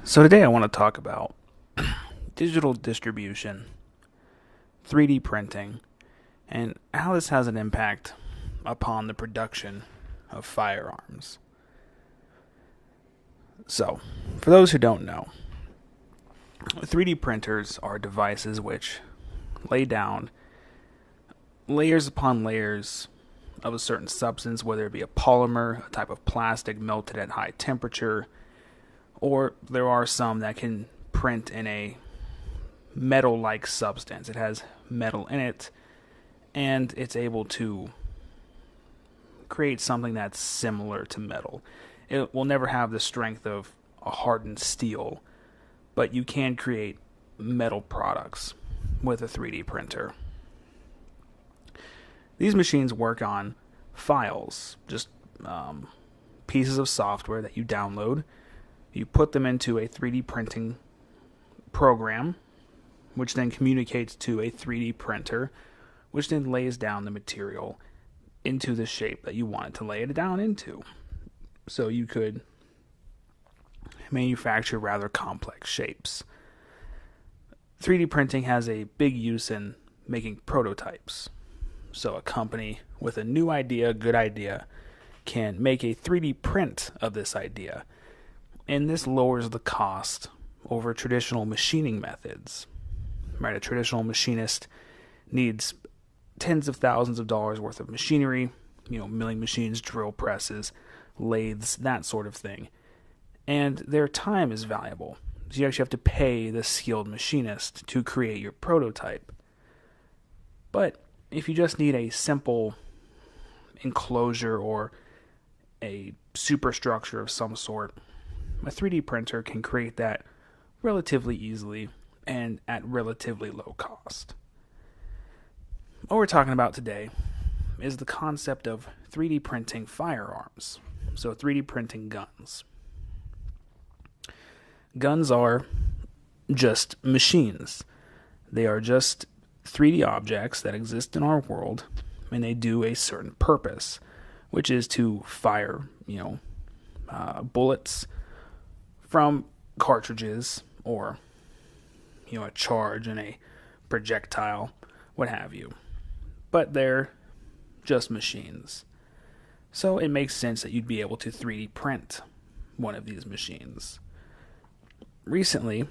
So today I want to talk about digital distribution, 3D printing, and how this has an impact upon the production of firearms. So, for those who don't know, 3D printers are devices which lay down layers upon layers of a certain substance, whether it be a polymer, a type of plastic melted at high temperature, or there are some that can print in a metal-like substance. It has metal in it, and it's able to create something that's similar to metal. It will never have the strength of a hardened steel, but you can create metal products with a 3D printer. These machines work on files, just pieces of software that you download. You put them into a 3D printing program, which then communicates to a 3D printer, which then lays down the material into the shape that you want it to lay it down into. So you could manufacture rather complex shapes. 3D printing has a big use in making prototypes. So a company with a new idea, good idea, can make a 3D print of this idea. And this lowers the cost over traditional machining methods. Right, a traditional machinist needs tens of thousands of dollars worth of machinery, milling machines, drill presses, lathes, that sort of thing. And their time is valuable. So you actually have to pay the skilled machinist to create your prototype. But if you just need a simple enclosure or a superstructure of some sort, a 3D printer can create that relatively easily and at relatively low cost. What we're talking about today is the concept of 3D printing firearms. So 3D printing guns. Guns are just machines. They are just 3D objects that exist in our world, and they do a certain purpose, which is to fire, bullets from cartridges or, a charge and a projectile, what have you. But they're just machines. So it makes sense that you'd be able to 3D print one of these machines. Recently,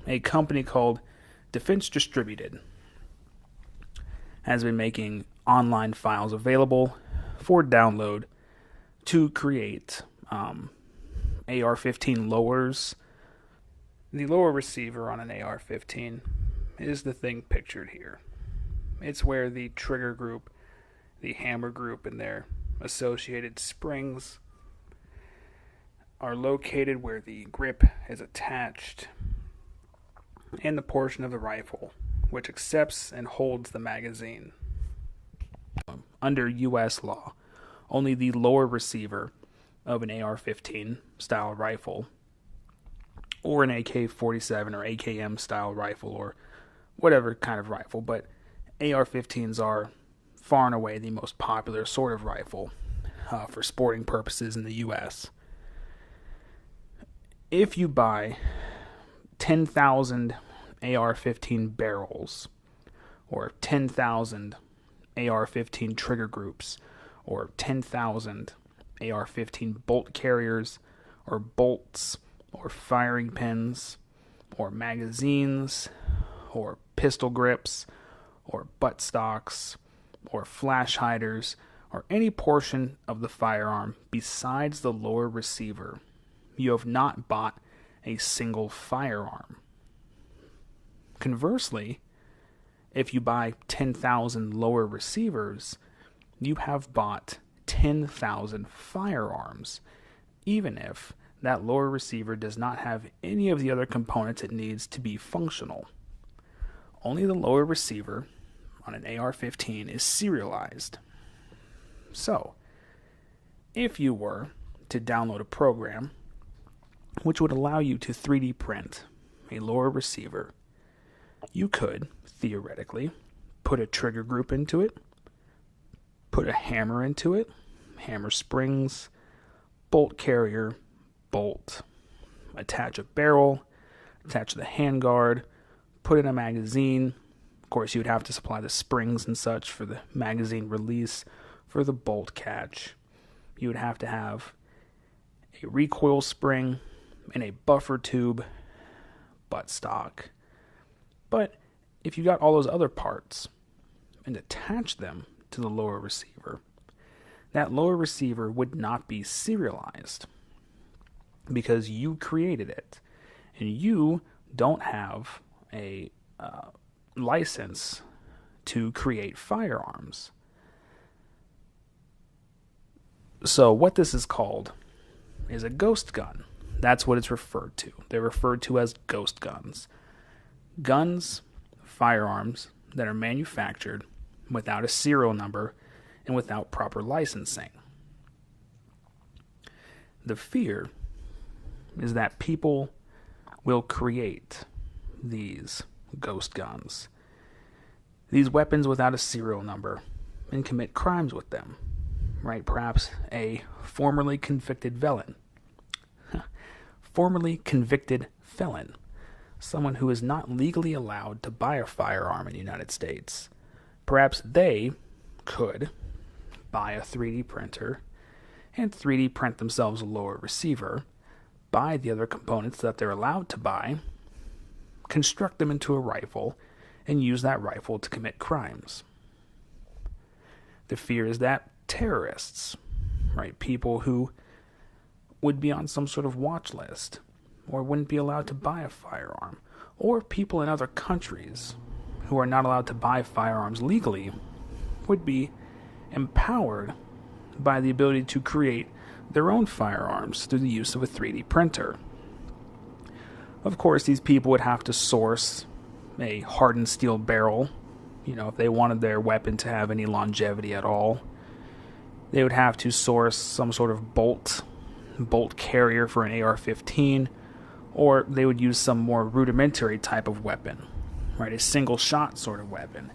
a company called Defense Distributed has been making online files available for download to create AR-15 lowers. The lower receiver on an AR-15 is the thing pictured here. It's where the trigger group, the hammer group, and their associated springs are located where the grip is attached, and the portion of the rifle which accepts and holds the magazine. Under U.S. law, only the lower receiver of an AR-15 style rifle or an AK-47 or AKM style rifle or whatever kind of rifle, but AR-15s are far and away the most popular sort of rifle for sporting purposes in the U.S. If you buy 10,000 AR-15 barrels or 10,000 AR-15 trigger groups or 10,000 AR-15 bolt carriers or bolts or firing pins or magazines or pistol grips or butt stocks or flash hiders or any portion of the firearm besides the lower receiver, you have not bought a single firearm. Conversely, if you buy 10,000 lower receivers, you have bought 10,000 firearms, even if that lower receiver does not have any of the other components it needs to be functional. Only the lower receiver on an AR-15 is serialized. So, if you were to download a program which would allow you to 3D print a lower receiver, you could, theoretically, put a trigger group into it, put a hammer into it, hammer springs, bolt carrier, bolt, attach a barrel, attach the handguard, put in a magazine. Of course, you would have to supply the springs and such for the magazine release, for the bolt catch. You would have to have a recoil spring and a buffer tube, buttstock. But if you got all those other parts and attach them to the lower receiver, that lower receiver would not be serialized because you created it and you don't have a license to create firearms. So what this is called is a ghost gun. That's what it's referred to. They're referred to as ghost guns. Guns, firearms that are manufactured without a serial number and without proper licensing. The fear is that people will create these ghost guns, these weapons without a serial number, and commit crimes with them. Right? Perhaps a formerly convicted felon. Someone who is not legally allowed to buy a firearm in the United States. Perhaps they could buy a 3D printer and 3D print themselves a lower receiver, buy the other components that they're allowed to buy, construct them into a rifle, and use that rifle to commit crimes. The fear is that terrorists, right, people who would be on some sort of watch list or wouldn't be allowed to buy a firearm, or people in other countries who are not allowed to buy firearms legally would be empowered by the ability to create their own firearms through the use of a 3D printer. Of course, these people would have to source a hardened steel barrel, if they wanted their weapon to have any longevity at all. They would have to source some sort of bolt carrier for an AR-15, or they would use some more rudimentary type of weapon, right? A single shot sort of weapon,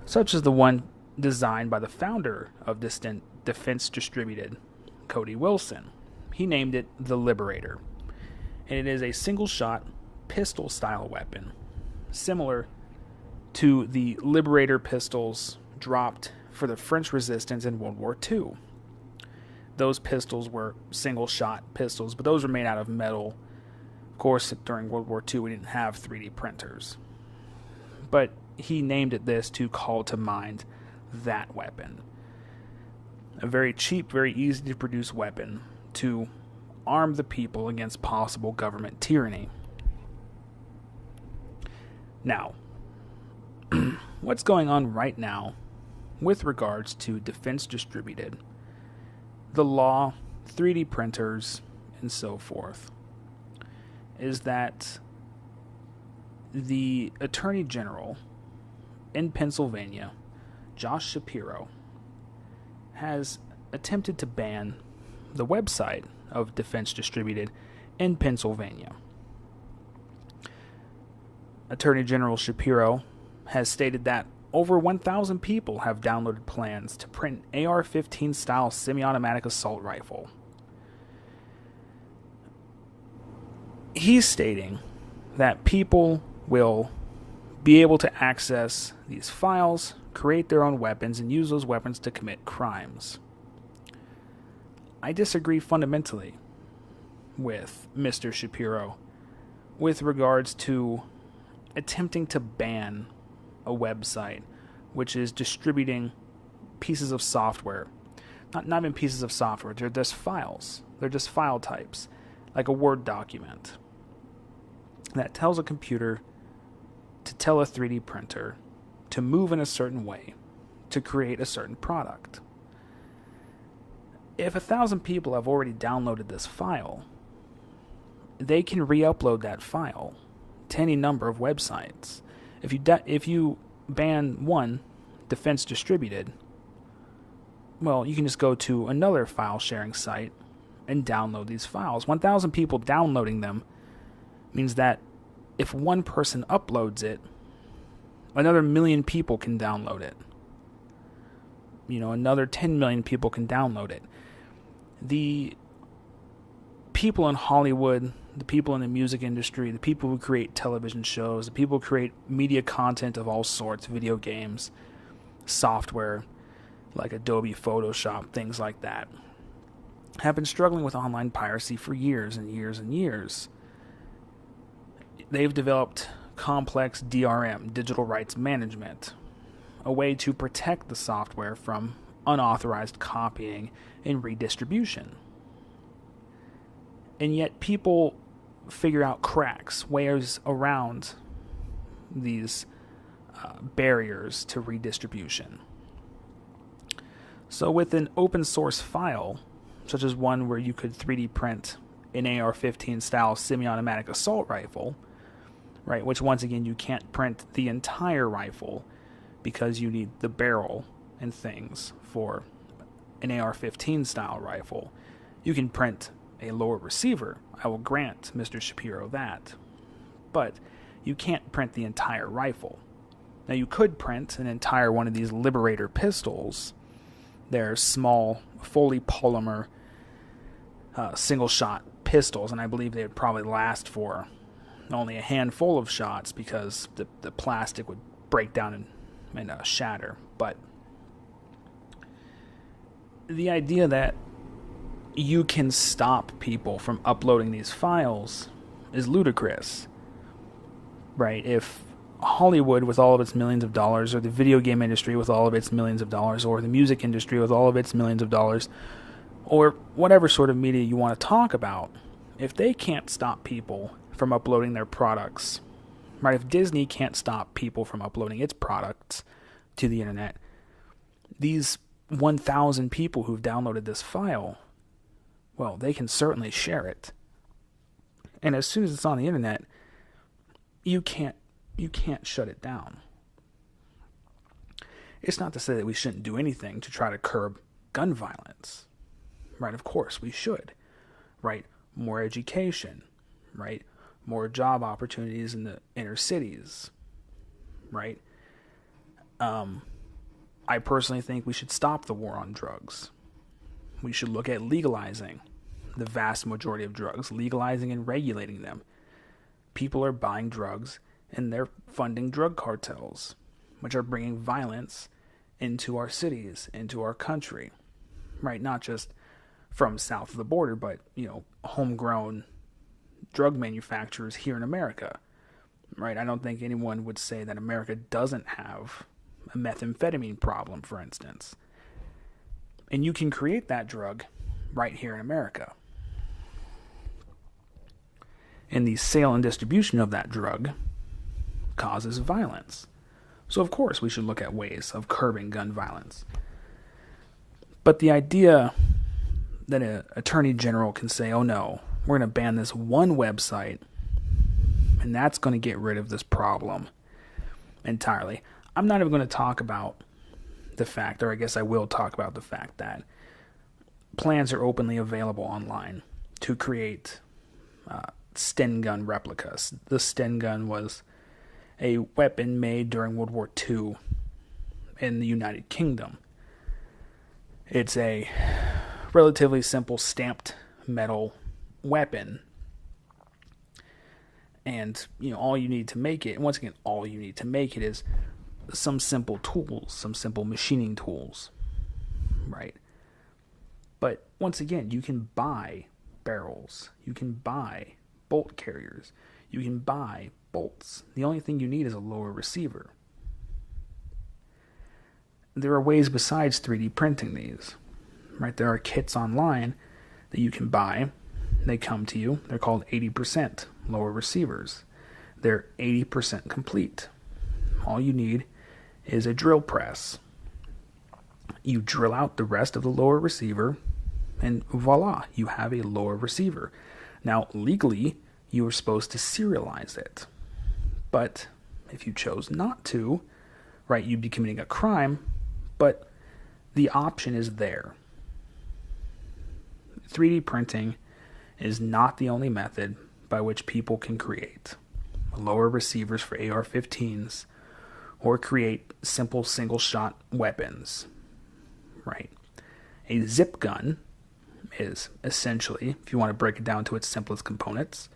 such as the one designed by the founder of Defense Distributed, Cody Wilson. He named it the Liberator, and it is a single shot pistol style weapon, similar to the Liberator pistols dropped for the French resistance in World War II. Those pistols were single-shot pistols, but those were made out of metal. Of course, during World War II, we didn't have 3D printers. But he named it this to call to mind that weapon. A very cheap, very easy-to-produce weapon to arm the people against possible government tyranny. Now, what's going on right now with regards to Defense Distributed, the law, 3D printers, and so forth, is that the Attorney General in Pennsylvania, Josh Shapiro, has attempted to ban the website of Defense Distributed in Pennsylvania. Attorney General Shapiro has stated that over 1,000 people have downloaded plans to print AR-15 style semi-automatic assault rifle. He's stating that people will be able to access these files, create their own weapons, and use those weapons to commit crimes. I disagree fundamentally with Mr. Shapiro with regards to attempting to ban a website which is distributing pieces of software. Not even pieces of software, they're just files. They're just file types, like a Word document, that tells a computer to tell a 3D printer to move in a certain way to create a certain product. If 1,000 people have already downloaded this file, they can re-upload that file to any number of websites. If you ban one, Defense Distributed, well, you can just go to another file sharing site and download these files. 1,000 people downloading them means that if one person uploads it, another million people can download it. Another 10 million people can download it. The people in Hollywood, the people in the music industry, the people who create television shows, the people who create media content of all sorts, video games, software like Adobe Photoshop, things like that, have been struggling with online piracy for years and years and years. They've developed complex DRM, digital rights management, a way to protect the software from unauthorized copying and redistribution. And yet people figure out cracks, ways around these barriers to redistribution. So with an open source file, such as one where you could 3D print an AR-15 style semi-automatic assault rifle, right, which once again you can't print the entire rifle because you need the barrel and things for an AR-15 style rifle. You can print a lower receiver. I will grant Mr. Shapiro that. But you can't print the entire rifle. Now you could print an entire one of these Liberator pistols. They're small, fully polymer, single-shot pistols, and I believe they would probably last for only a handful of shots because the plastic would break down and shatter. But the idea that you can stop people from uploading these files is ludicrous, right? If Hollywood with all of its millions of dollars, or the video game industry with all of its millions of dollars, or the music industry with all of its millions of dollars, or whatever sort of media you want to talk about, if they can't stop people from uploading their products, right? If Disney can't stop people from uploading its products to the internet, these 1,000 people who've downloaded this file, well, they can certainly share it. And as soon as it's on the internet, you can't shut it down. It's not to say that we shouldn't do anything to try to curb gun violence. Right, of course we should. Right? More education, right? More job opportunities in the inner cities. Right? I personally think we should stop the war on drugs. We should look at legalizing the vast majority of drugs, legalizing and regulating them. People are buying drugs and they're funding drug cartels, which are bringing violence into our cities, into our country, right? Not just from south of the border, but, homegrown drug manufacturers here in America, right? I don't think anyone would say that America doesn't have a methamphetamine problem, for instance. And you can create that drug right here in America. And the sale and distribution of that drug causes violence. So of course we should look at ways of curbing gun violence. But the idea that an attorney general can say, oh no, we're going to ban this one website and that's going to get rid of this problem entirely. I'm not even going to talk about the fact, or I guess I will talk about the fact that plans are openly available online to create Sten gun replicas. The Sten gun was a weapon made during World War II in the United Kingdom. It's a relatively simple stamped metal weapon. And, all you need to make it, and once again, all you need to make it is some simple tools, some simple machining tools, right? But once again, you can buy barrels, you can buy bolt carriers, you can buy bolts. The only thing you need is a lower receiver. There are ways besides 3D printing these, right? There are kits online that you can buy. They come to you. They're called 80% lower receivers. They're 80% complete. All you need is a drill press. You drill out the rest of the lower receiver, and voila, you have a lower receiver. Now, legally, you are supposed to serialize it. But if you chose not to, right, you'd be committing a crime, but the option is there. 3D printing is not the only method by which people can create lower receivers for AR-15s or create simple single-shot weapons, right? A zip gun, is essentially, if you want to break it down to its simplest components,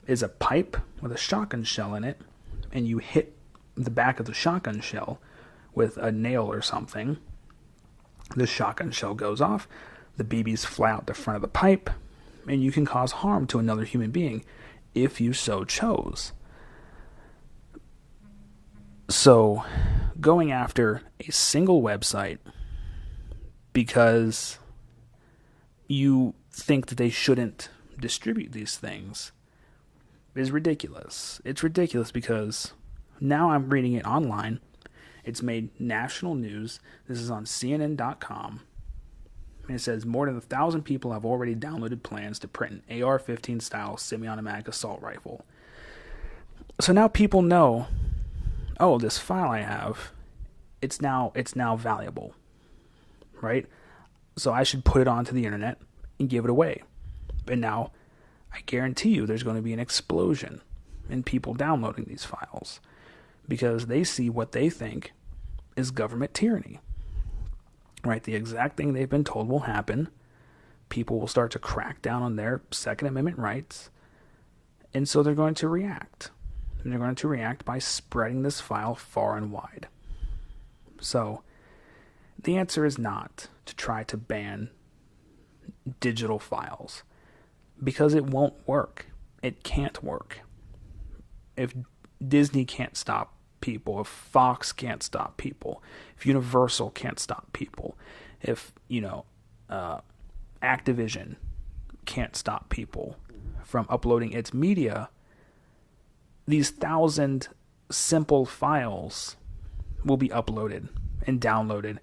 is a pipe with a shotgun shell in it, and you hit the back of the shotgun shell with a nail or something. The shotgun shell goes off, the BBs fly out the front of the pipe, and you can cause harm to another human being if you so chose. So, going after a single website because you think that they shouldn't distribute these things is ridiculous. It's ridiculous because now I'm reading it online. It's made national news. This is on CNN.com. And it says more than 1,000 people have already downloaded plans to print an AR-15 style semi-automatic assault rifle. So now people know, oh, this file I have, it's now valuable, right? So I should put it onto the internet and give it away. And now I guarantee you there's going to be an explosion in people downloading these files because they see what they think is government tyranny, right? The exact thing they've been told will happen. People will start to crack down on their Second Amendment rights, and so they're going to react. And they're going to react by spreading this file far and wide. So the answer is not to try to ban digital files because it won't work. It can't work. If Disney can't stop people, if Fox can't stop people, if Universal can't stop people, if, Activision can't stop people from uploading its media, these 1,000 simple files will be uploaded and downloaded,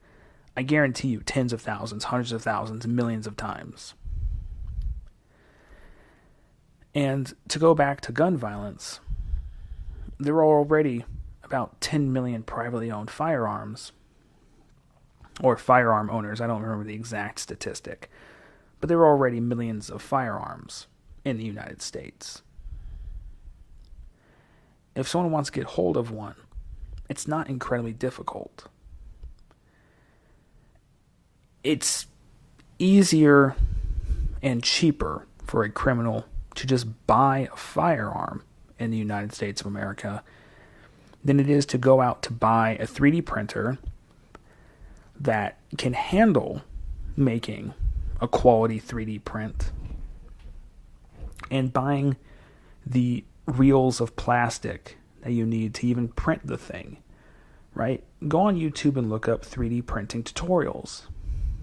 I guarantee you, tens of thousands, hundreds of thousands, millions of times. And to go back to gun violence, there are already about 10 million privately owned firearms, or firearm owners. I don't remember the exact statistic, but there are already millions of firearms in the United States. If someone wants to get hold of one, it's not incredibly difficult. It's easier and cheaper for a criminal to just buy a firearm in the United States of America than it is to go out to buy a 3D printer that can handle making a quality 3D print and buying the reels of plastic that you need to even print the thing, right? Go on YouTube and look up 3D printing tutorials.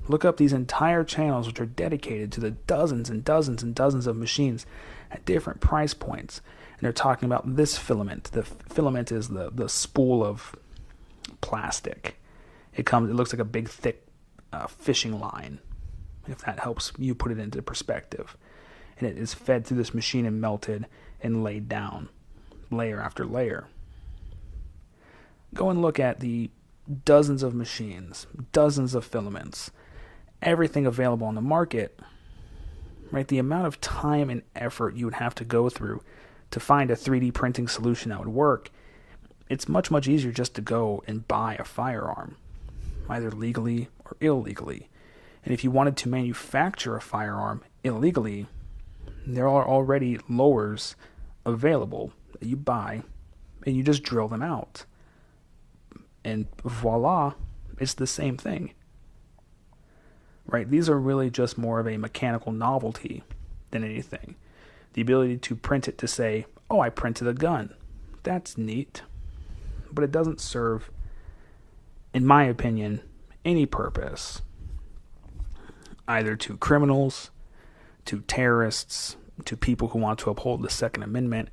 Look up these entire channels which are dedicated to the dozens and dozens and dozens of machines at different price points. And they're talking about this filament. The filament is the spool of plastic. It looks like a big, thick fishing line, if that helps you put it into perspective. And it is fed through this machine and melted and laid down, layer after layer. Go and look at the dozens of machines, dozens of filaments, everything available on the market, right? The amount of time and effort you would have to go through to find a 3D printing solution that would work, it's much, much easier just to go and buy a firearm, either legally or illegally. And if you wanted to manufacture a firearm illegally, there are already lowers available that you buy, and you just drill them out. And voila, it's the same thing. Right? These are really just more of a mechanical novelty than anything. The ability to print it to say, oh, I printed a gun. That's neat. But it doesn't serve, in my opinion, any purpose. Either to criminals, to terrorists, to people who want to uphold the Second Amendment.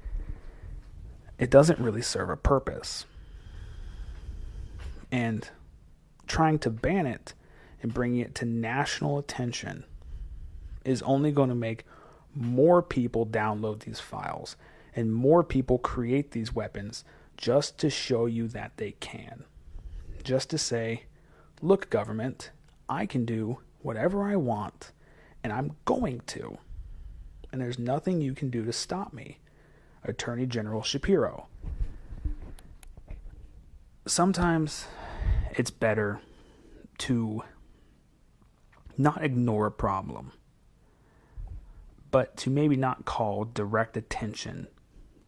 It doesn't really serve a purpose. And trying to ban it and bringing it to national attention is only going to make more people download these files and more people create these weapons just to show you that they can. Just to say, look, government, I can do whatever I want, and I'm going to. And there's nothing you can do to stop me. Attorney General Shapiro. Sometimes it's better to not ignore a problem but to maybe not call direct attention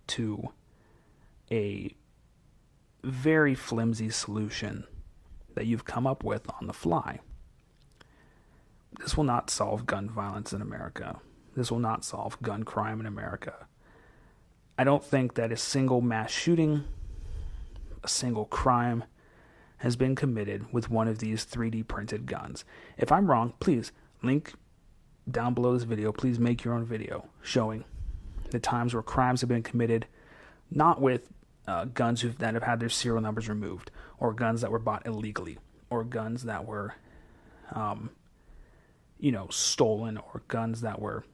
to a very flimsy solution that you've come up with on the fly. This will not solve gun violence in America. This will not solve gun crime in America. I don't think that a single mass shooting, a single crime has been committed with one of these 3D printed guns. If I'm wrong, please link down below this video. Please make your own video showing the times where crimes have been committed not with guns that have had their serial numbers removed, or guns that were bought illegally, or guns that were stolen, or guns that were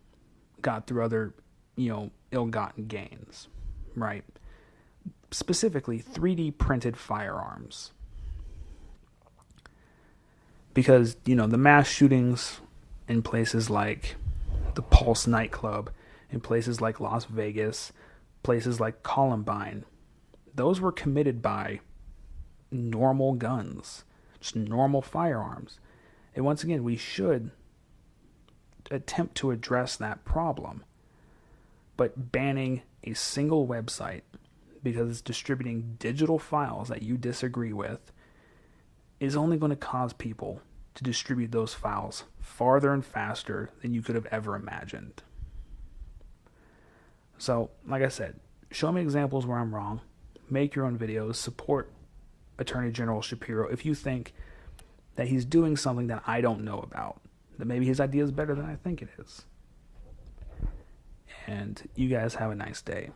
got through other ill-gotten gains, right? Specifically 3D printed firearms. Because, the mass shootings in places like the Pulse nightclub, in places like Las Vegas, places like Columbine, those were committed by normal guns, just normal firearms. And once again, we should attempt to address that problem. But banning a single website because it's distributing digital files that you disagree with is only going to cause people to distribute those files farther and faster than you could have ever imagined. So, like I said, show me examples where I'm wrong. Make your own videos. Support Attorney General Shapiro if you think that he's doing something that I don't know about, that maybe his idea is better than I think it is. And you guys have a nice day.